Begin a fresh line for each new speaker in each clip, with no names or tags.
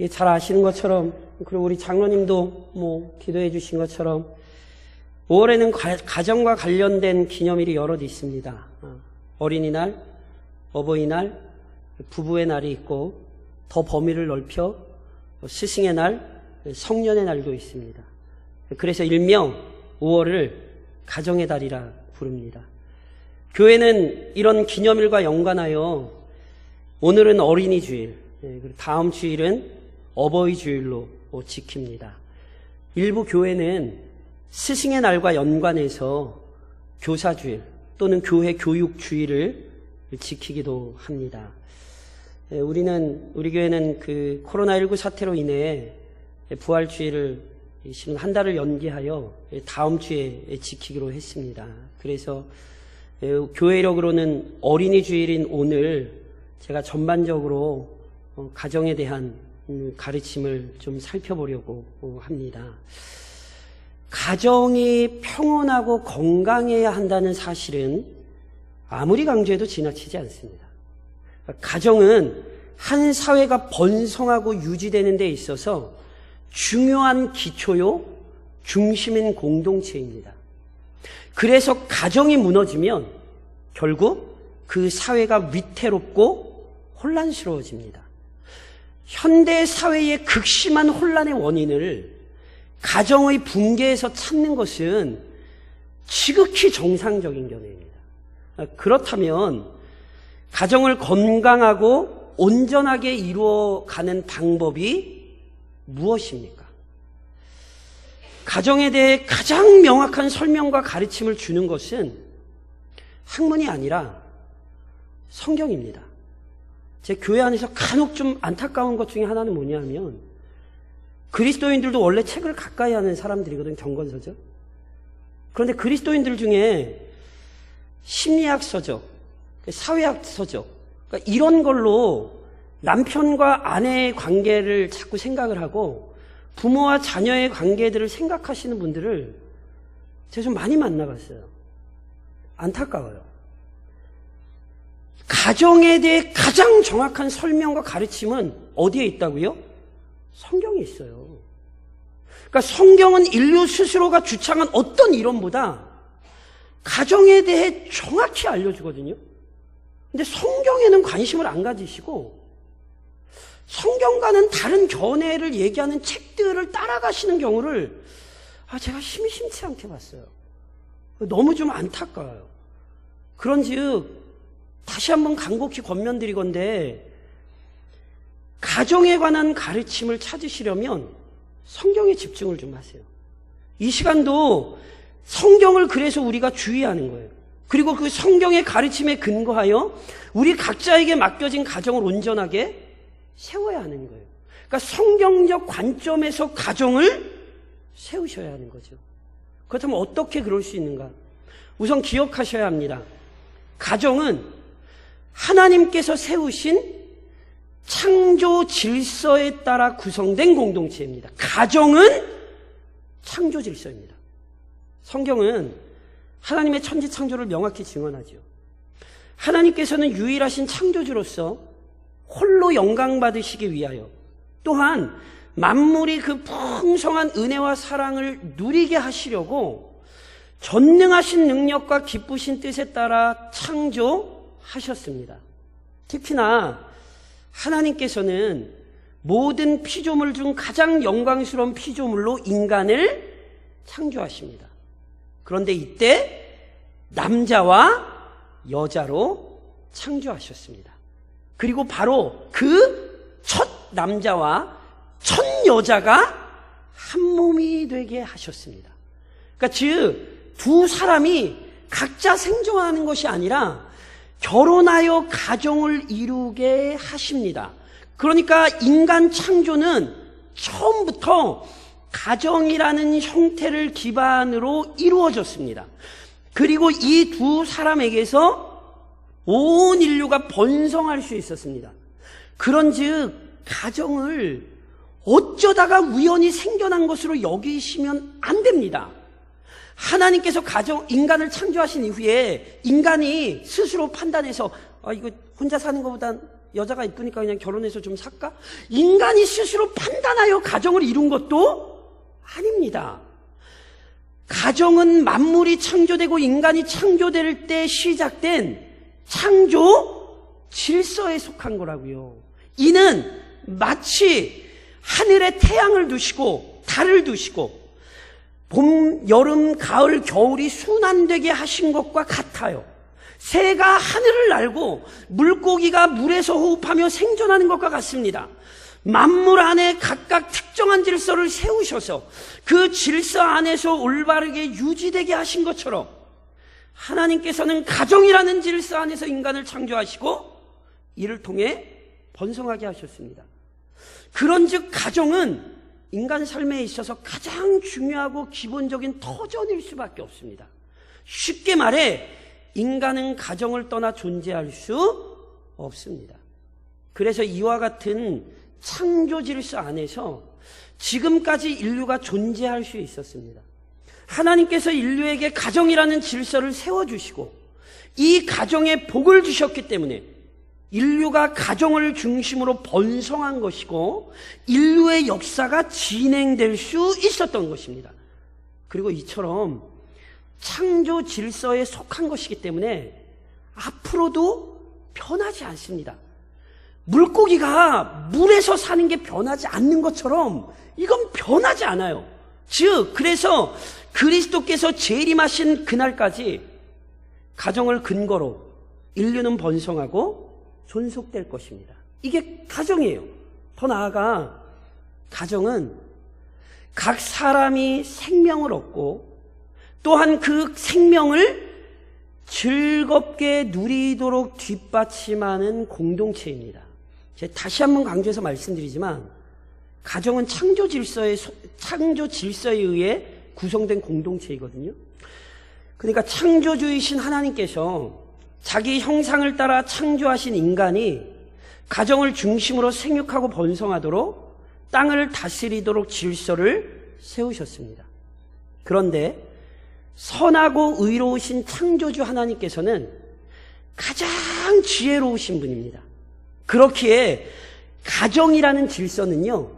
잘 아시는 것처럼, 그리고 우리 장로님도 기도해 주신 것처럼 5월에는 가정과 관련된 기념일이 여럿 있습니다. 어린이날, 어버이날, 부부의 날이 있고, 더 범위를 넓혀 스승의 날, 성년의 날도 있습니다. 그래서 일명 5월을 가정의 달이라 부릅니다. 교회는 이런 기념일과 연관하여 오늘은 어린이 주일, 그리고 다음 주일은 어버이 주일로 지킵니다. 일부 교회는 스승의 날과 연관해서 교사 주일 또는 교회 교육 주일을 지키기도 합니다. 우리 교회는 그 코로나19 사태로 인해 부활 주일을 한 달을 연기하여 다음 주에 지키기로 했습니다. 그래서 교회력으로는 어린이 주일인 오늘 제가 전반적으로 가정에 대한 가르침을 좀 살펴보려고 합니다. 가정이 평온하고 건강해야 한다는 사실은 아무리 강조해도 지나치지 않습니다. 가정은 한 사회가 번성하고 유지되는 데 있어서 중요한 기초요, 중심인 공동체입니다. 그래서 가정이 무너지면 결국 그 사회가 위태롭고 혼란스러워집니다. 현대 사회의 극심한 혼란의 원인을 가정의 붕괴에서 찾는 것은 지극히 정상적인 견해입니다. 그렇다면 가정을 건강하고 온전하게 이루어가는 방법이 무엇입니까? 가정에 대해 가장 명확한 설명과 가르침을 주는 것은 학문이 아니라 성경입니다. 제 교회 안에서 간혹 좀 안타까운 것 중에 하나는 뭐냐면 그리스도인들도 원래 책을 가까이 하는 사람들이거든요. 경건서적. 그런데 그리스도인들 중에 심리학 서적, 사회학 서적, 그러니까 이런 걸로 남편과 아내의 관계를 자꾸 생각을 하고 부모와 자녀의 관계들을 생각하시는 분들을 제가 좀 많이 만나봤어요. 안타까워요. 가정에 대해 가장 정확한 설명과 가르침은 어디에 있다고요? 성경에 있어요. 그러니까 성경은 인류 스스로가 주창한 어떤 이론보다 가정에 대해 정확히 알려주거든요. 근데 성경에는 관심을 안 가지시고 성경과는 다른 견해를 얘기하는 책들을 따라가시는 경우를 제가 심심치 않게 봤어요. 너무 좀 안타까워요. 그런즉 다시 한번 간곡히 권면드리건대 가정에 관한 가르침을 찾으시려면 성경에 집중을 좀 하세요. 이 시간도 성경을 그래서 우리가 주의하는 거예요. 그리고 그 성경의 가르침에 근거하여 우리 각자에게 맡겨진 가정을 온전하게 세워야 하는 거예요. 그러니까 성경적 관점에서 가정을 세우셔야 하는 거죠. 그렇다면 어떻게 그럴 수 있는가? 우선 기억하셔야 합니다. 가정은 하나님께서 세우신 창조 질서에 따라 구성된 공동체입니다. 가정은 창조 질서입니다. 성경은 하나님의 천지 창조를 명확히 증언하죠. 하나님께서는 유일하신 창조주로서 홀로 영광 받으시기 위하여 또한 만물이 그 풍성한 은혜와 사랑을 누리게 하시려고 전능하신 능력과 기쁘신 뜻에 따라 창조하셨습니다. 특히나 하나님께서는 모든 피조물 중 가장 영광스러운 피조물로 인간을 창조하십니다. 그런데 이때 남자와 여자로 창조하셨습니다. 그리고 바로 그 첫 남자와 첫 여자가 한 몸이 되게 하셨습니다. 그러니까 즉 두 사람이 각자 생존하는 것이 아니라 결혼하여 가정을 이루게 하십니다. 그러니까 인간 창조는 처음부터 가정이라는 형태를 기반으로 이루어졌습니다. 그리고 이 두 사람에게서 온 인류가 번성할 수 있었습니다. 그런즉 가정을 어쩌다가 우연히 생겨난 것으로 여기시면 안 됩니다. 하나님께서 인간을 창조하신 이후에 인간이 스스로 판단해서 이거 혼자 사는 것보단 여자가 이쁘니까 그냥 결혼해서 좀 살까? 인간이 스스로 판단하여 가정을 이룬 것도 아닙니다. 가정은 만물이 창조되고 인간이 창조될 때 시작된 창조 질서에 속한 거라고요. 이는 마치 하늘에 태양을 두시고 달을 두시고 봄, 여름, 가을, 겨울이 순환되게 하신 것과 같아요. 새가 하늘을 날고 물고기가 물에서 호흡하며 생존하는 것과 같습니다. 만물 안에 각각 특정한 질서를 세우셔서 그 질서 안에서 올바르게 유지되게 하신 것처럼 하나님께서는 가정이라는 질서 안에서 인간을 창조하시고 이를 통해 번성하게 하셨습니다. 그런즉 가정은 인간 삶에 있어서 가장 중요하고 기본적인 터전일 수밖에 없습니다. 쉽게 말해 인간은 가정을 떠나 존재할 수 없습니다. 그래서 이와 같은 창조 질서 안에서 지금까지 인류가 존재할 수 있었습니다. 하나님께서 인류에게 가정이라는 질서를 세워주시고 이 가정에 복을 주셨기 때문에 인류가 가정을 중심으로 번성한 것이고 인류의 역사가 진행될 수 있었던 것입니다. 그리고 이처럼 창조 질서에 속한 것이기 때문에 앞으로도 변하지 않습니다. 물고기가 물에서 사는 게 변하지 않는 것처럼 이건 변하지 않아요. 즉 그래서 그리스도께서 재림하신 그날까지 가정을 근거로 인류는 번성하고 존속될 것입니다. 이게 가정이에요. 더 나아가 가정은 각 사람이 생명을 얻고 또한 그 생명을 즐겁게 누리도록 뒷받침하는 공동체입니다. 제가 다시 한번 강조해서 말씀드리지만 가정은 창조 질서에 의해 구성된 공동체이거든요. 그러니까 창조주이신 하나님께서 자기 형상을 따라 창조하신 인간이 가정을 중심으로 생육하고 번성하도록 땅을 다스리도록 질서를 세우셨습니다. 그런데 선하고 의로우신 창조주 하나님께서는 가장 지혜로우신 분입니다. 그렇기에 가정이라는 질서는요,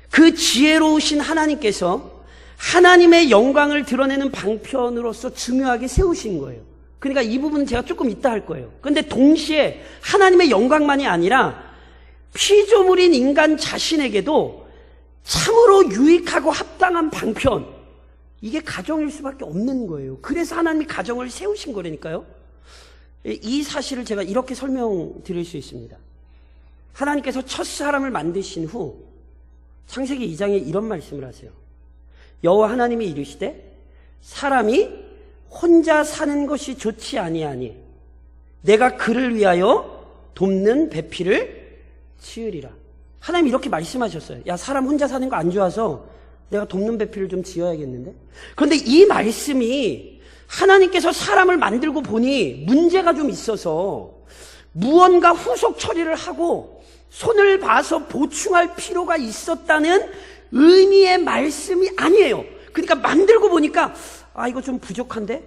그 지혜로우신 하나님께서 하나님의 영광을 드러내는 방편으로서 중요하게 세우신 거예요. 그러니까 이 부분은 제가 조금 이따 할 거예요. 그런데 동시에 하나님의 영광만이 아니라 피조물인 인간 자신에게도 참으로 유익하고 합당한 방편, 이게 가정일 수밖에 없는 거예요. 그래서 하나님이 가정을 세우신 거라니까요. 이 사실을 제가 이렇게 설명드릴 수 있습니다. 하나님께서 첫 사람을 만드신 후 창세기 2장에 이런 말씀을 하세요. 여호와 하나님이 이르시되 사람이 혼자 사는 것이 좋지 아니하니 내가 그를 위하여 돕는 배필을 지으리라. 하나님 이렇게 말씀하셨어요. 야, 사람 혼자 사는 거 안 좋아서 내가 돕는 배필을 좀 지어야겠는데. 그런데 이 말씀이 하나님께서 사람을 만들고 보니 문제가 좀 있어서 무언가 후속 처리를 하고 손을 봐서 보충할 필요가 있었다는 의미의 말씀이 아니에요. 그러니까 만들고 보니까 이거 좀 부족한데?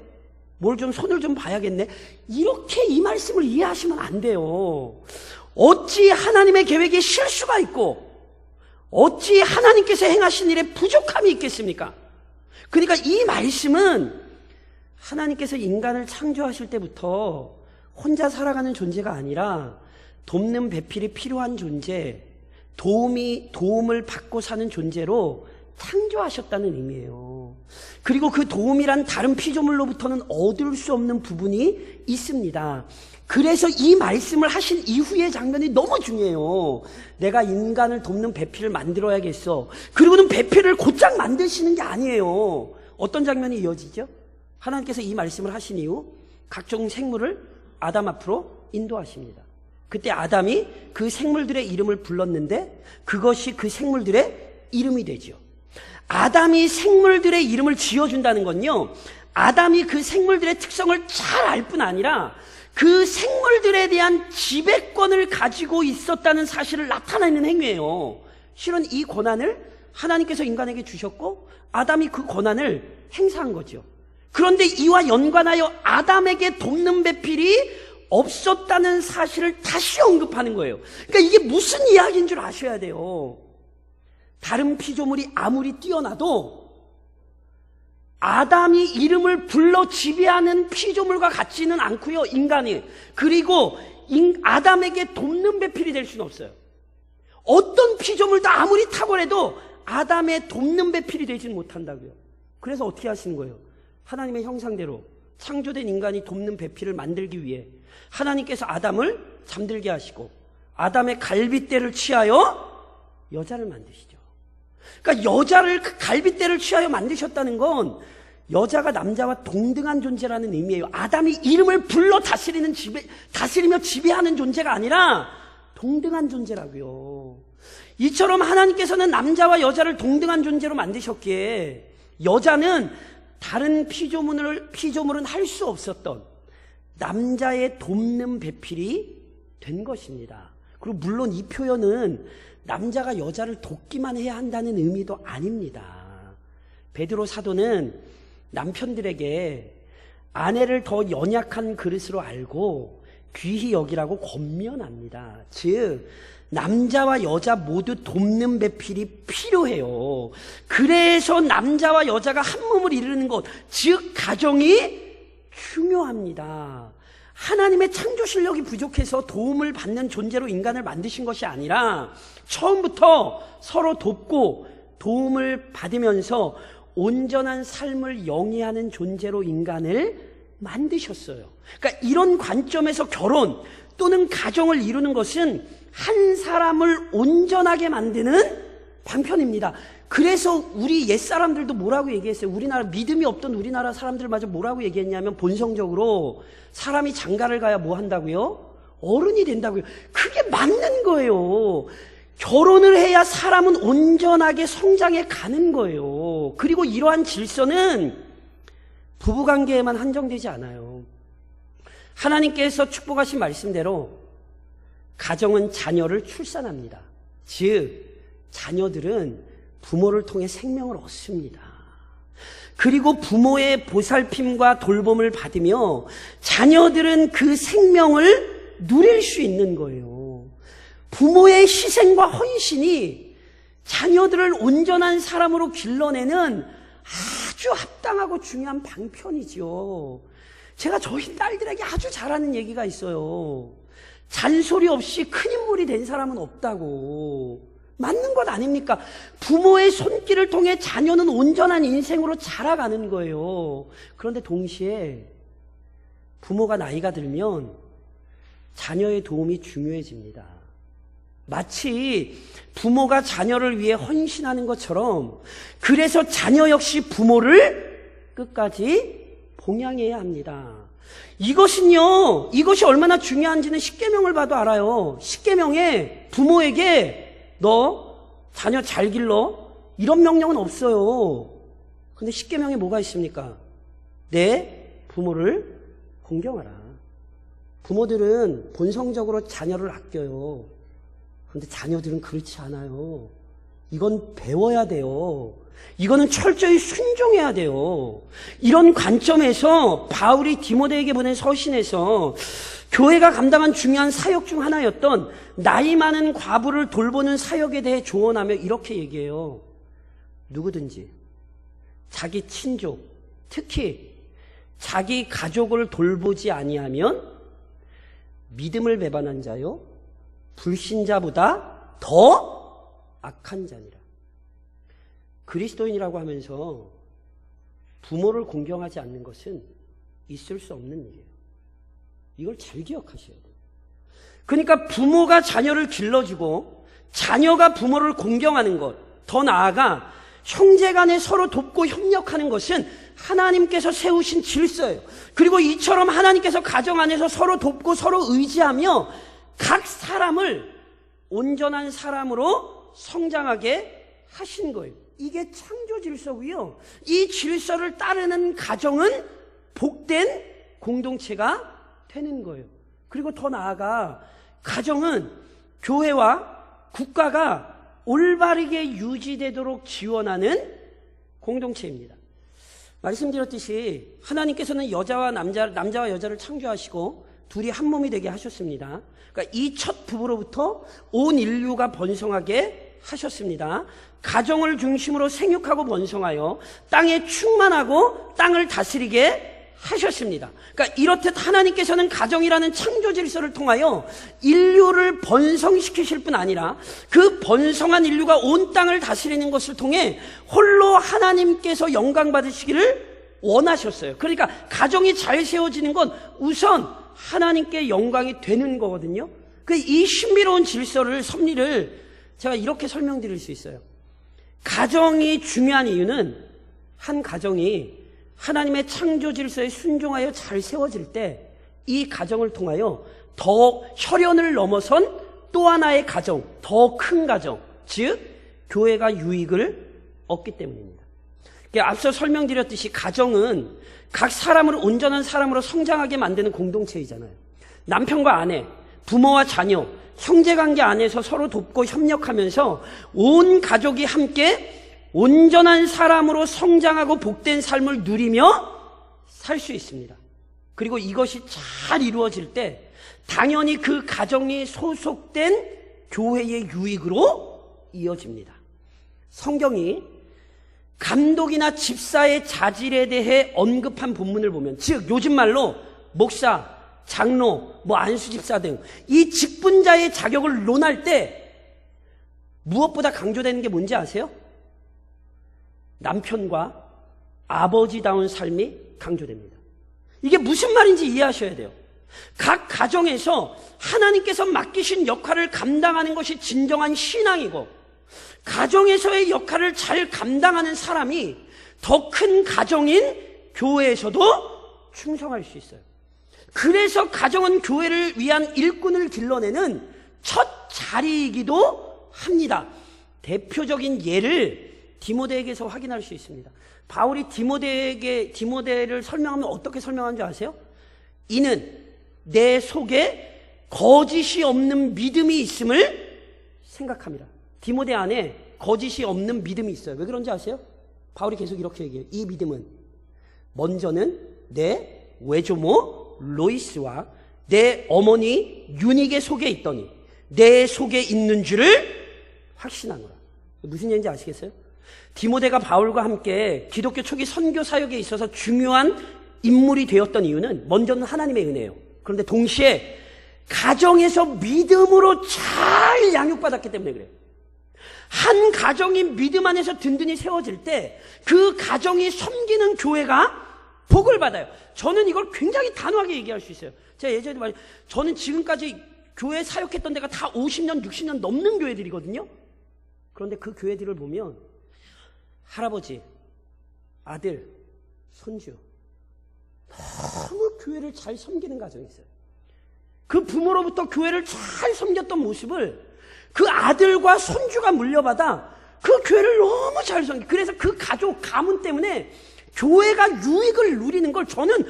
뭘 좀 손을 좀 봐야겠네? 이렇게 이 말씀을 이해하시면 안 돼요. 어찌 하나님의 계획에 실수가 있고 어찌 하나님께서 행하신 일에 부족함이 있겠습니까? 그러니까 이 말씀은 하나님께서 인간을 창조하실 때부터 혼자 살아가는 존재가 아니라 돕는 배필이 필요한 존재, 도움을 받고 사는 존재로 창조하셨다는 의미예요. 그리고 그 도움이란 다른 피조물로부터는 얻을 수 없는 부분이 있습니다. 그래서 이 말씀을 하신 이후의 장면이 너무 중요해요. 내가 인간을 돕는 배필을 만들어야겠어. 그리고는 배필을 곧장 만드시는 게 아니에요. 어떤 장면이 이어지죠? 하나님께서 이 말씀을 하신 이후 각종 생물을 아담 앞으로 인도하십니다. 그때 아담이 그 생물들의 이름을 불렀는데 그것이 그 생물들의 이름이 되죠. 아담이 생물들의 이름을 지어준다는 건요, 아담이 그 생물들의 특성을 잘 알 뿐 아니라 그 생물들에 대한 지배권을 가지고 있었다는 사실을 나타내는 행위예요. 실은 이 권한을 하나님께서 인간에게 주셨고 아담이 그 권한을 행사한 거죠. 그런데 이와 연관하여 아담에게 돕는 배필이 없었다는 사실을 다시 언급하는 거예요. 그러니까 이게 무슨 이야기인 줄 아셔야 돼요. 다른 피조물이 아무리 뛰어나도 아담이 이름을 불러 지배하는 피조물과 같지는 않고요, 인간이. 그리고 아담에게 돕는 배필이 될 수는 없어요. 어떤 피조물도 아무리 탁월해도 아담의 돕는 배필이 되지는 못한다고요. 그래서 어떻게 하시는 거예요? 하나님의 형상대로 창조된 인간이 돕는 배필을 만들기 위해 하나님께서 아담을 잠들게 하시고 아담의 갈빗대를 취하여 여자를 만드시죠. 그러니까 여자를 그 갈빗대를 취하여 만드셨다는 건 여자가 남자와 동등한 존재라는 의미예요. 아담이 이름을 불러 다스리며 지배하는 존재가 아니라 동등한 존재라고요. 이처럼 하나님께서는 남자와 여자를 동등한 존재로 만드셨기에 여자는 다른 피조물은 할 수 없었던 남자의 돕는 배필이 된 것입니다. 그리고 물론 이 표현은 남자가 여자를 돕기만 해야 한다는 의미도 아닙니다. 베드로 사도는 남편들에게 아내를 더 연약한 그릇으로 알고 귀히 여기라고 권면합니다. 즉 남자와 여자 모두 돕는 배필이 필요해요. 그래서 남자와 여자가 한 몸을 이루는 것, 즉 가정이 중요합니다. 하나님의 창조 실력이 부족해서 도움을 받는 존재로 인간을 만드신 것이 아니라 처음부터 서로 돕고 도움을 받으면서 온전한 삶을 영위하는 존재로 인간을 만드셨어요. 그러니까 이런 관점에서 결혼 또는 가정을 이루는 것은 한 사람을 온전하게 만드는 방편입니다. 그래서 우리 옛사람들도 뭐라고 얘기했어요? 우리나라 믿음이 없던 우리나라 사람들마저 뭐라고 얘기했냐면 본성적으로 사람이 장가를 가야 뭐 한다고요? 어른이 된다고요. 그게 맞는 거예요. 결혼을 해야 사람은 온전하게 성장해 가는 거예요. 그리고 이러한 질서는 부부관계에만 한정되지 않아요. 하나님께서 축복하신 말씀대로 가정은 자녀를 출산합니다. 즉 자녀들은 부모를 통해 생명을 얻습니다. 그리고 부모의 보살핌과 돌봄을 받으며 자녀들은 그 생명을 누릴 수 있는 거예요. 부모의 희생과 헌신이 자녀들을 온전한 사람으로 길러내는 아주 합당하고 중요한 방편이죠. 제가 저희 딸들에게 아주 잘하는 얘기가 있어요. 잔소리 없이 큰 인물이 된 사람은 없다고. 맞는 것 아닙니까? 부모의 손길을 통해 자녀는 온전한 인생으로 자라가는 거예요. 그런데 동시에 부모가 나이가 들면 자녀의 도움이 중요해집니다. 마치 부모가 자녀를 위해 헌신하는 것처럼 그래서 자녀 역시 부모를 끝까지 봉양해야 합니다. 이것이 얼마나 중요한지는 십계명을 봐도 알아요. 십계명에 부모에게 너 자녀 잘 길러 이런 명령은 없어요. 근데 십계명에 뭐가 있습니까? 내 부모를 공경하라. 부모들은 본성적으로 자녀를 아껴요. 그런데 자녀들은 그렇지 않아요. 이건 배워야 돼요. 이거는 철저히 순종해야 돼요. 이런 관점에서 바울이 디모데에게 보낸 서신에서 교회가 감당한 중요한 사역 중 하나였던 나이 많은 과부를 돌보는 사역에 대해 조언하며 이렇게 얘기해요. 누구든지 자기 친족, 특히 자기 가족을 돌보지 아니하면 믿음을 배반한 자요 불신자보다 더 악한 자니라. 그리스도인이라고 하면서 부모를 공경하지 않는 것은 있을 수 없는 일이에요. 이걸 잘 기억하셔야 돼요. 그러니까 부모가 자녀를 길러주고 자녀가 부모를 공경하는 것, 더 나아가 형제간에 서로 돕고 협력하는 것은 하나님께서 세우신 질서예요. 그리고 이처럼 하나님께서 가정 안에서 서로 돕고 서로 의지하며 각 사람을 온전한 사람으로 성장하게 하신 거예요. 이게 창조 질서고요. 이 질서를 따르는 가정은 복된 공동체가 되는 거예요. 그리고 더 나아가 가정은 교회와 국가가 올바르게 유지되도록 지원하는 공동체입니다. 말씀드렸듯이 하나님께서는 남자와 여자를 창조하시고 둘이 한 몸이 되게 하셨습니다. 그러니까 이 첫 부부로부터 온 인류가 번성하게 하셨습니다. 가정을 중심으로 생육하고 번성하여 땅에 충만하고 땅을 다스리게 하셨습니다. 그러니까 이렇듯 하나님께서는 가정이라는 창조 질서를 통하여 인류를 번성시키실 뿐 아니라 그 번성한 인류가 온 땅을 다스리는 것을 통해 홀로 하나님께서 영광 받으시기를 원하셨어요. 그러니까 가정이 잘 세워지는 건 우선 하나님께 영광이 되는 거거든요. 이 신비로운 질서를, 섭리를 제가 이렇게 설명드릴 수 있어요. 가정이 중요한 이유는 한 가정이 하나님의 창조 질서에 순종하여 잘 세워질 때 이 가정을 통하여 더 혈연을 넘어선 또 하나의 가정, 더 큰 가정, 즉 교회가 유익을 얻기 때문입니다. 앞서 설명드렸듯이 가정은 각 사람을 온전한 사람으로 성장하게 만드는 공동체이잖아요. 남편과 아내, 부모와 자녀, 형제관계 안에서 서로 돕고 협력하면서 온 가족이 함께 온전한 사람으로 성장하고 복된 삶을 누리며 살 수 있습니다. 그리고 이것이 잘 이루어질 때 당연히 그 가정이 소속된 교회의 유익으로 이어집니다. 성경이 감독이나 집사의 자질에 대해 언급한 본문을 보면, 즉 요즘 말로 목사, 장로, 안수집사 등 이 직분자의 자격을 논할 때 무엇보다 강조되는 게 뭔지 아세요? 남편과 아버지다운 삶이 강조됩니다. 이게 무슨 말인지 이해하셔야 돼요. 각 가정에서 하나님께서 맡기신 역할을 감당하는 것이 진정한 신앙이고, 가정에서의 역할을 잘 감당하는 사람이 더 큰 가정인 교회에서도 충성할 수 있어요. 그래서 가정은 교회를 위한 일꾼을 길러내는 첫 자리이기도 합니다. 대표적인 예를 디모데에게서 확인할 수 있습니다. 바울이 디모데를 설명하면 어떻게 설명한 줄 아세요? 이는 내 속에 거짓이 없는 믿음이 있음을 생각합니다. 디모데 안에 거짓이 없는 믿음이 있어요. 왜 그런지 아세요? 바울이 계속 이렇게 얘기해요. 이 믿음은 먼저는 내 외조모 로이스와 내 어머니 유니게 속에 있더니 내 속에 있는 줄을 확신하노라. 무슨 얘기인지 아시겠어요? 디모데가 바울과 함께 기독교 초기 선교 사역에 있어서 중요한 인물이 되었던 이유는 먼저는 하나님의 은혜예요. 그런데 동시에 가정에서 믿음으로 잘 양육받았기 때문에 그래요. 한 가정이 믿음 안에서 든든히 세워질 때 그 가정이 섬기는 교회가 복을 받아요. 저는 이걸 굉장히 단호하게 얘기할 수 있어요. 제가 예전에 저는 지금까지 교회 사역했던 데가 다 50년, 60년 넘는 교회들이거든요. 그런데 그 교회들을 보면 할아버지, 아들, 손주 너무 교회를 잘 섬기는 가정이 있어요. 그 부모로부터 교회를 잘 섬겼던 모습을 그 아들과 손주가 물려받아 그 교회를 너무 잘 섬기. 그래서 그 가족, 가문 때문에 교회가 유익을 누리는 걸 저는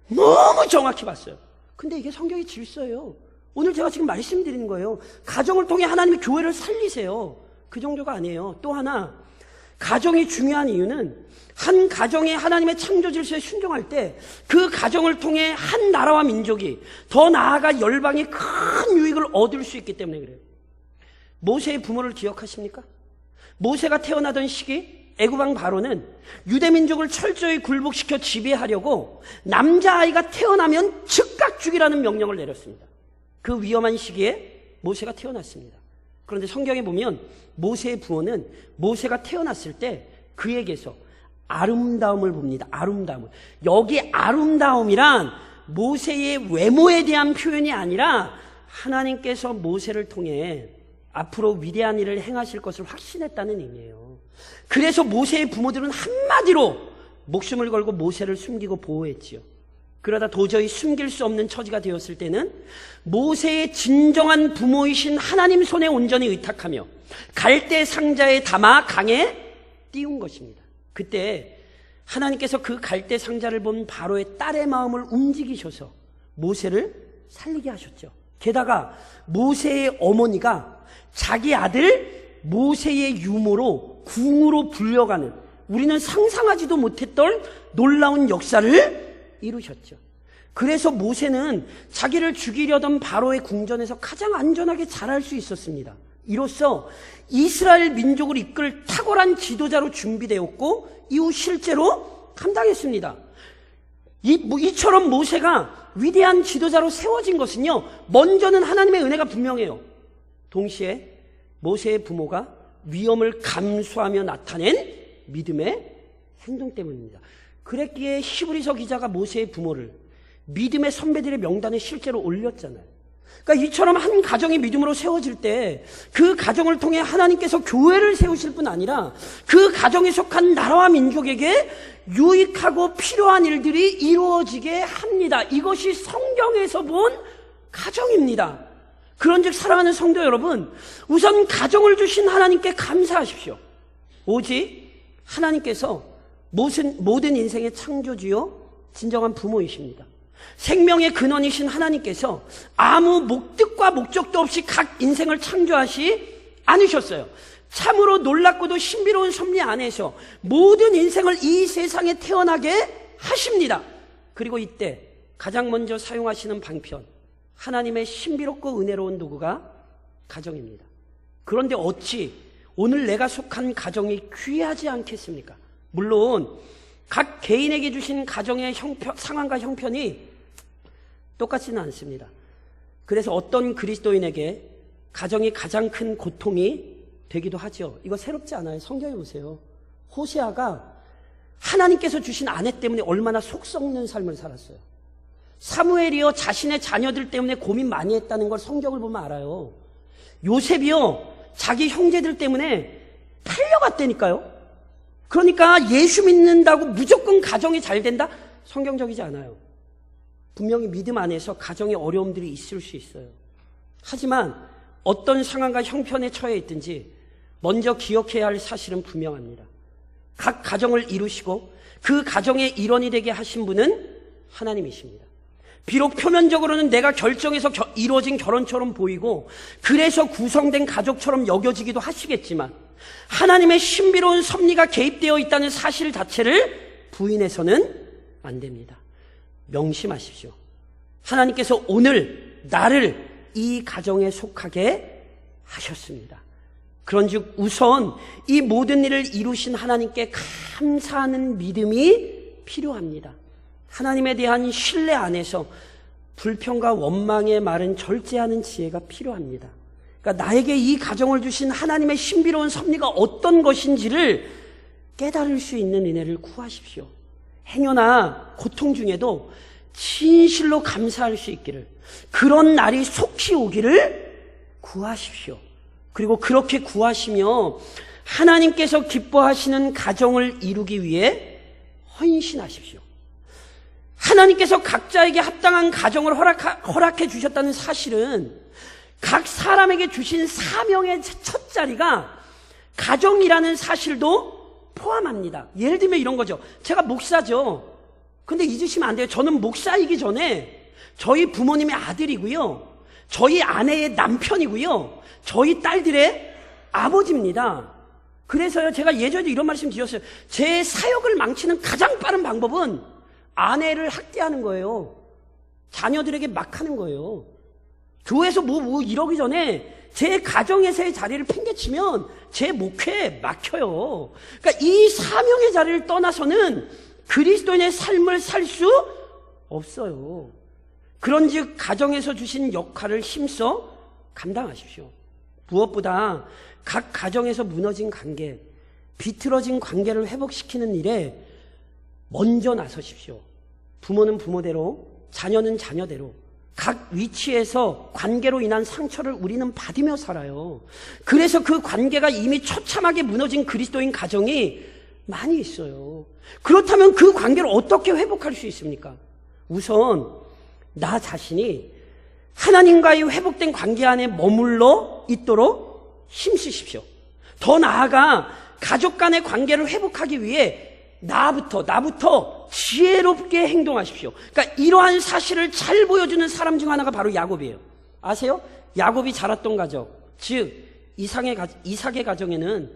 너무 정확히 봤어요. 근데 이게 성경의 질서예요. 오늘 제가 지금 말씀드리는 거예요. 가정을 통해 하나님이 교회를 살리세요. 그 정도가 아니에요. 또 하나, 가정이 중요한 이유는 한 가정이 하나님의 창조 질서에 순종할 때 그 가정을 통해 한 나라와 민족이, 더 나아가 열방이 큰 유익을 얻을 수 있기 때문에 그래요. 모세의 부모를 기억하십니까? 모세가 태어나던 시기 애굽 왕 바로는 유대 민족을 철저히 굴복시켜 지배하려고 남자아이가 태어나면 즉각 죽이라는 명령을 내렸습니다. 그 위험한 시기에 모세가 태어났습니다. 그런데 성경에 보면 모세의 부모는 모세가 태어났을 때 그에게서 아름다움을 봅니다. 아름다움을. 여기 아름다움이란 모세의 외모에 대한 표현이 아니라 하나님께서 모세를 통해 앞으로 위대한 일을 행하실 것을 확신했다는 의미예요. 그래서 모세의 부모들은 한마디로 목숨을 걸고 모세를 숨기고 보호했지요. 그러다 도저히 숨길 수 없는 처지가 되었을 때는 모세의 진정한 부모이신 하나님 손에 온전히 의탁하며 갈대 상자에 담아 강에 띄운 것입니다. 그때 하나님께서 그 갈대 상자를 본 바로의 딸의 마음을 움직이셔서 모세를 살리게 하셨죠. 게다가 모세의 어머니가 자기 아들 모세의 유모로 궁으로 불려가는, 우리는 상상하지도 못했던 놀라운 역사를 이루셨죠. 그래서 모세는 자기를 죽이려던 바로의 궁전에서 가장 안전하게 자랄 수 있었습니다. 이로써 이스라엘 민족을 이끌 탁월한 지도자로 준비되었고 이후 실제로 감당했습니다. 이처럼 모세가 위대한 지도자로 세워진 것은요, 먼저는 하나님의 은혜가 분명해요. 동시에 모세의 부모가 위험을 감수하며 나타낸 믿음의 행동 때문입니다. 그랬기에 히브리서 기자가 모세의 부모를 믿음의 선배들의 명단에 실제로 올렸잖아요. 그러니까 이처럼 한 가정이 믿음으로 세워질 때 그 가정을 통해 하나님께서 교회를 세우실 뿐 아니라 그 가정에 속한 나라와 민족에게 유익하고 필요한 일들이 이루어지게 합니다. 이것이 성경에서 본 가정입니다. 그런즉 사랑하는 성도 여러분, 우선 가정을 주신 하나님께 감사하십시오. 오직 하나님께서 모든 인생의 창조주요 진정한 부모이십니다. 생명의 근원이신 하나님께서 아무 목적과 목적도 없이 각 인생을 창조하시 않으셨어요. 참으로 놀랍고도 신비로운 섭리 안에서 모든 인생을 이 세상에 태어나게 하십니다. 그리고 이때 가장 먼저 사용하시는 방편, 하나님의 신비롭고 은혜로운 도구가 가정입니다. 그런데 어찌 오늘 내가 속한 가정이 귀하지 않겠습니까? 물론 각 개인에게 주신 가정의 상황과 형편이 똑같지는 않습니다. 그래서 어떤 그리스도인에게 가정이 가장 큰 고통이 되기도 하죠. 이거 새롭지 않아요. 성경에 보세요. 호세아가 하나님께서 주신 아내 때문에 얼마나 속 썩는 삶을 살았어요. 사무엘이요, 자신의 자녀들 때문에 고민 많이 했다는 걸 성경을 보면 알아요. 요셉이요, 자기 형제들 때문에 팔려갔다니까요. 그러니까 예수 믿는다고 무조건 가정이 잘 된다? 성경적이지 않아요. 분명히 믿음 안에서 가정의 어려움들이 있을 수 있어요. 하지만 어떤 상황과 형편에 처해 있든지 먼저 기억해야 할 사실은 분명합니다. 각 가정을 이루시고 그 가정의 일원이 되게 하신 분은 하나님이십니다. 비록 표면적으로는 내가 결정해서 이루어진 결혼처럼 보이고 그래서 구성된 가족처럼 여겨지기도 하시겠지만 하나님의 신비로운 섭리가 개입되어 있다는 사실 자체를 부인해서는 안 됩니다. 명심하십시오. 하나님께서 오늘 나를 이 가정에 속하게 하셨습니다. 그런즉 우선 이 모든 일을 이루신 하나님께 감사하는 믿음이 필요합니다. 하나님에 대한 신뢰 안에서 불평과 원망의 말은 절제하는 지혜가 필요합니다. 그러니까 나에게 이 가정을 주신 하나님의 신비로운 섭리가 어떤 것인지를 깨달을 수 있는 은혜를 구하십시오. 행여나 고통 중에도 진실로 감사할 수 있기를, 그런 날이 속히 오기를 구하십시오. 그리고 그렇게 구하시며 하나님께서 기뻐하시는 가정을 이루기 위해 헌신하십시오. 하나님께서 각자에게 합당한 가정을 허락해 주셨다는 사실은 각 사람에게 주신 사명의 첫 자리가 가정이라는 사실도 포함합니다. 예를 들면 이런 거죠. 제가 목사죠. 근데 잊으시면 안 돼요. 저는 목사이기 전에 저희 부모님의 아들이고요, 저희 아내의 남편이고요, 저희 딸들의 아버지입니다. 그래서요, 제가 예전에도 이런 말씀 드렸어요. 제 사역을 망치는 가장 빠른 방법은 아내를 학대하는 거예요. 자녀들에게 막 하는 거예요. 교회에서 뭐 이러기 전에 제 가정에서의 자리를 팽개치면 제 목회에 막혀요. 그러니까 이 사명의 자리를 떠나서는 그리스도인의 삶을 살 수 없어요. 그런즉 가정에서 주신 역할을 힘써 감당하십시오. 무엇보다 각 가정에서 무너진 관계, 비틀어진 관계를 회복시키는 일에 먼저 나서십시오. 부모는 부모대로, 자녀는 자녀대로 각 위치에서 관계로 인한 상처를 우리는 받으며 살아요. 그래서 그 관계가 이미 처참하게 무너진 그리스도인 가정이 많이 있어요. 그렇다면 그 관계를 어떻게 회복할 수 있습니까? 우선 나 자신이 하나님과의 회복된 관계 안에 머물러 있도록 힘쓰십시오. 더 나아가 가족 간의 관계를 회복하기 위해 나부터 지혜롭게 행동하십시오. 그러니까 이러한 사실을 잘 보여주는 사람 중 하나가 바로 야곱이에요. 아세요? 야곱이 자랐던 가정, 즉 이삭의 가정에는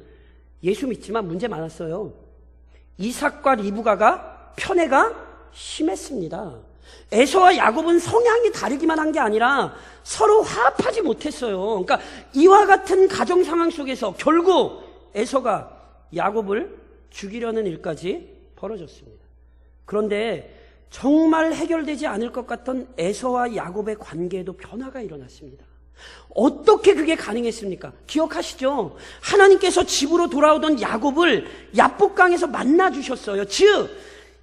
예수 믿지만 문제 많았어요. 이삭과 리브가가 편애가 심했습니다. 에서와 야곱은 성향이 다르기만 한 게 아니라 서로 화합하지 못했어요. 그러니까 이와 같은 가정 상황 속에서 결국 에서가 야곱을 죽이려는 일까지 벌어졌습니다. 그런데 정말 해결되지 않을 것 같던 에서와 야곱의 관계에도 변화가 일어났습니다. 어떻게 그게 가능했습니까? 기억하시죠? 하나님께서 집으로 돌아오던 야곱을 야복강에서 만나주셨어요. 즉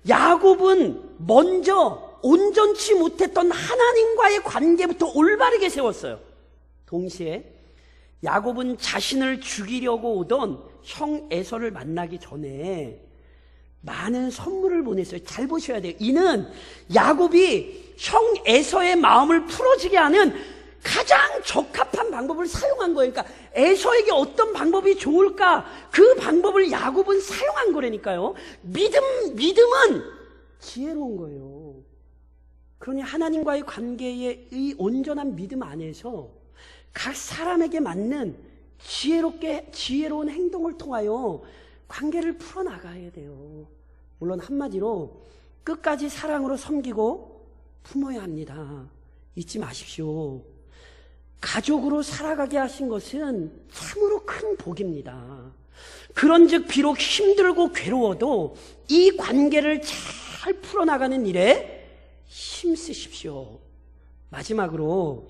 야곱은 먼저 온전치 못했던 하나님과의 관계부터 올바르게 세웠어요. 동시에 야곱은 자신을 죽이려고 오던 형 에서를 만나기 전에 많은 선물을 보냈어요. 잘 보셔야 돼요. 이는 야곱이 형 에서의 마음을 풀어지게 하는 가장 적합한 방법을 사용한 거예요. 그러니까 에서에게 어떤 방법이 좋을까? 그 방법을 야곱은 사용한 거라니까요. 믿음은 지혜로운 거예요. 그러니 하나님과의 관계의 이 온전한 믿음 안에서 각 사람에게 맞는 지혜로운 행동을 통하여 관계를 풀어나가야 돼요. 물론 한마디로 끝까지 사랑으로 섬기고 품어야 합니다. 잊지 마십시오. 가족으로 살아가게 하신 것은 참으로 큰 복입니다. 그런즉 비록 힘들고 괴로워도 이 관계를 잘 풀어나가는 일에 힘쓰십시오. 마지막으로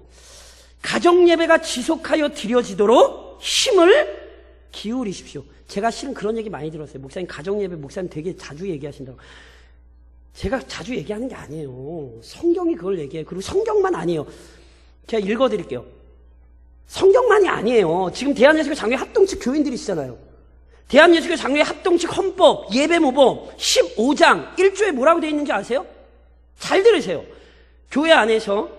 가정예배가 지속하여 드려지도록 힘을 기울이십시오. 제가 실은 그런 얘기 많이 들었어요. 목사님 가정예배 목사님 되게 자주 얘기하신다고. 제가 자주 얘기하는 게 아니에요. 성경이 그걸 얘기해요. 그리고 성경만 아니에요. 제가 읽어드릴게요. 성경만이 아니에요. 지금 대한예수교 장로회 합동측 교인들이 있잖아요. 대한예수교 장로회 합동측 헌법 예배모범 15장 1조에 뭐라고 되어 있는지 아세요? 잘 들으세요. 교회 안에서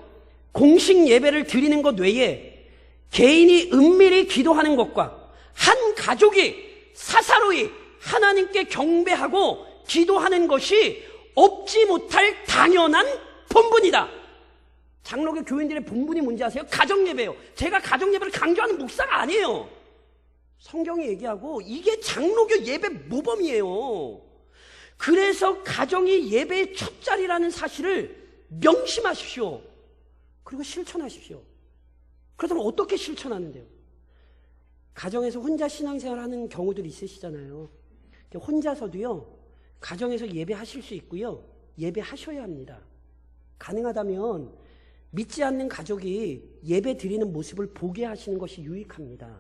공식 예배를 드리는 것 외에 개인이 은밀히 기도하는 것과 한 가족이 사사로이 하나님께 경배하고 기도하는 것이 없지 못할 당연한 본분이다. 장로교 교인들의 본분이 뭔지 아세요? 가정예배예요. 제가 가정예배를 강조하는 목사가 아니에요. 성경이 얘기하고 이게 장로교 예배 모범이에요. 그래서 가정이 예배의 첫 자리라는 사실을 명심하십시오. 그리고 실천하십시오. 그렇다면 어떻게 실천하는데요? 가정에서 혼자 신앙생활 하는 경우들이 있으시잖아요. 혼자서도요, 가정에서 예배하실 수 있고요, 예배하셔야 합니다. 가능하다면 믿지 않는 가족이 예배 드리는 모습을 보게 하시는 것이 유익합니다.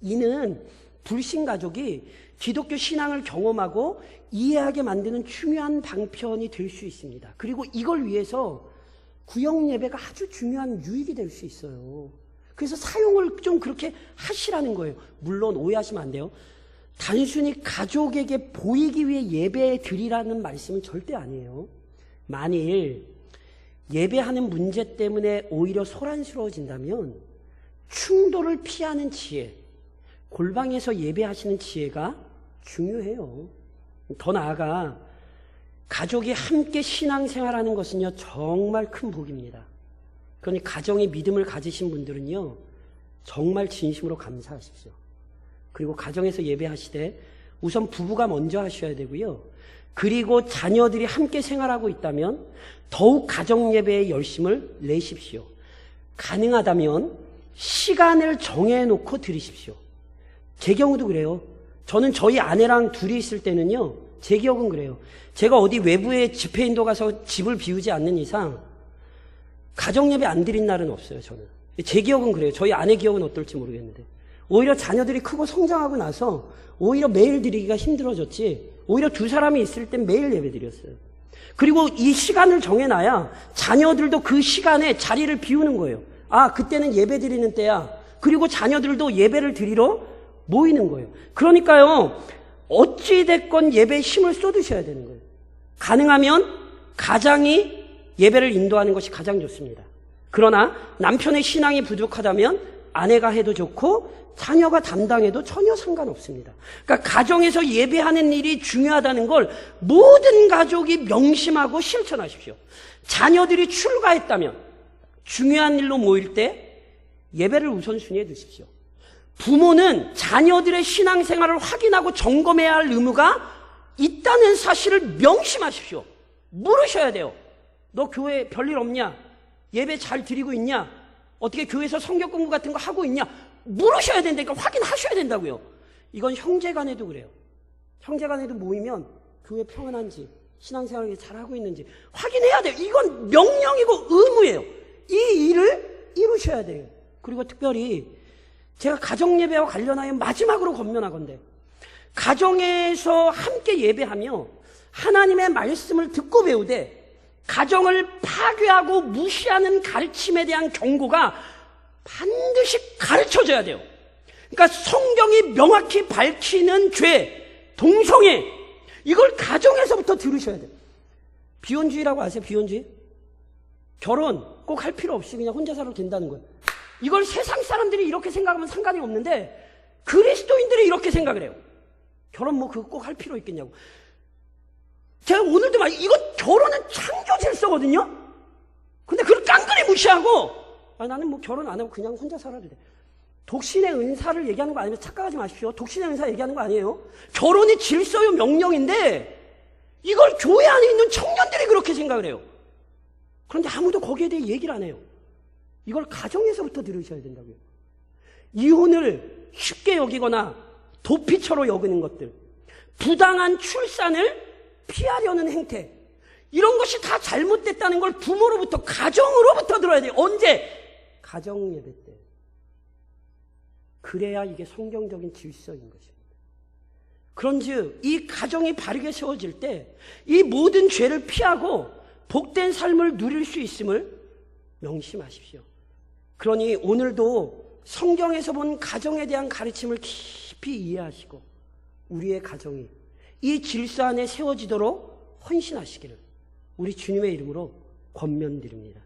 이는 불신 가족이 기독교 신앙을 경험하고 이해하게 만드는 중요한 방편이 될 수 있습니다. 그리고 이걸 위해서 구역 예배가 아주 중요한 유익이 될 수 있어요. 그래서 사용을 좀 그렇게 하시라는 거예요. 물론 오해하시면 안 돼요. 단순히 가족에게 보이기 위해 예배 드리라는 말씀은 절대 아니에요. 만일 예배하는 문제 때문에 오히려 소란스러워진다면 충돌을 피하는 지혜, 골방에서 예배하시는 지혜가 중요해요. 더 나아가 가족이 함께 신앙생활하는 것은요, 정말 큰 복입니다. 그러니 가정의 믿음을 가지신 분들은요, 정말 진심으로 감사하십시오. 그리고 가정에서 예배하시되 우선 부부가 먼저 하셔야 되고요. 그리고 자녀들이 함께 생활하고 있다면 더욱 가정예배에 열심을 내십시오. 가능하다면 시간을 정해놓고 드리십시오. 제 경우도 그래요. 저는 저희 아내랑 둘이 있을 때는요, 제 기억은 그래요. 제가 어디 외부에 집회 인도 가서 집을 비우지 않는 이상 가정예배 안 드린 날은 없어요. 저는. 제 기억은 그래요. 저희 아내 기억은 어떨지 모르겠는데 오히려 자녀들이 크고 성장하고 나서 오히려 매일 드리기가 힘들어졌지, 오히려 두 사람이 있을 땐 매일 예배 드렸어요. 그리고 이 시간을 정해놔야 자녀들도 그 시간에 자리를 비우는 거예요. 아, 그때는 예배 드리는 때야. 그리고 자녀들도 예배를 드리러 모이는 거예요. 그러니까요, 어찌됐건 예배에 힘을 쏟으셔야 되는 거예요. 가능하면 가장이 예배를 인도하는 것이 가장 좋습니다. 그러나 남편의 신앙이 부족하다면 아내가 해도 좋고 자녀가 담당해도 전혀 상관없습니다. 그러니까 가정에서 예배하는 일이 중요하다는 걸 모든 가족이 명심하고 실천하십시오. 자녀들이 출가했다면 중요한 일로 모일 때 예배를 우선순위에 두십시오. 부모는 자녀들의 신앙생활을 확인하고 점검해야 할 의무가 있다는 사실을 명심하십시오. 물으셔야 돼요. 너 교회 별일 없냐? 예배 잘 드리고 있냐? 어떻게 교회에서 성경 공부 같은 거 하고 있냐? 물으셔야 된다니까. 확인하셔야 된다고요. 이건 형제간에도 그래요. 형제간에도 모이면 교회 평안한지 신앙생활을 잘하고 있는지 확인해야 돼요. 이건 명령이고 의무예요. 이 일을 이루셔야 돼요. 그리고 특별히 제가 가정예배와 관련하여 마지막으로 권면하건대, 가정에서 함께 예배하며 하나님의 말씀을 듣고 배우되 가정을 파괴하고 무시하는 가르침에 대한 경고가 반드시 가르쳐져야 돼요. 그러니까 성경이 명확히 밝히는 죄, 동성애, 이걸 가정에서부터 들으셔야 돼요. 비혼주의라고 아세요? 비혼주의? 결혼 꼭 할 필요 없이 그냥 혼자 살아도 된다는 거예요. 이걸 세상 사람들이 이렇게 생각하면 상관이 없는데 그리스도인들이 이렇게 생각을 해요. 결혼 뭐 그거 꼭 할 필요 있겠냐고. 제가 오늘도 말, 이건 결혼은 창조 질서거든요? 근데 그걸 깡그리 무시하고, 나는 뭐 결혼 안 하고 그냥 혼자 살아도 돼. 독신의 은사를 얘기하는 거 아니면 착각하지 마십시오. 독신의 은사 얘기하는 거 아니에요. 결혼이 질서요, 명령인데, 이걸 교회 안에 있는 청년들이 그렇게 생각을 해요. 그런데 아무도 거기에 대해 얘기를 안 해요. 이걸 가정에서부터 들으셔야 된다고요. 이혼을 쉽게 여기거나 도피처로 여기는 것들, 부당한 출산을 피하려는 행태, 이런 것이 다 잘못됐다는 걸 부모로부터, 가정으로부터 들어야 돼요. 언제? 가정 예배 때. 그래야 이게 성경적인 질서인 것입니다. 그런즉 이 가정이 바르게 세워질 때 이 모든 죄를 피하고 복된 삶을 누릴 수 있음을 명심하십시오. 그러니 오늘도 성경에서 본 가정에 대한 가르침을 깊이 이해하시고 우리의 가정이 이 질서 안에 세워지도록 헌신하시기를 우리 주님의 이름으로 권면드립니다.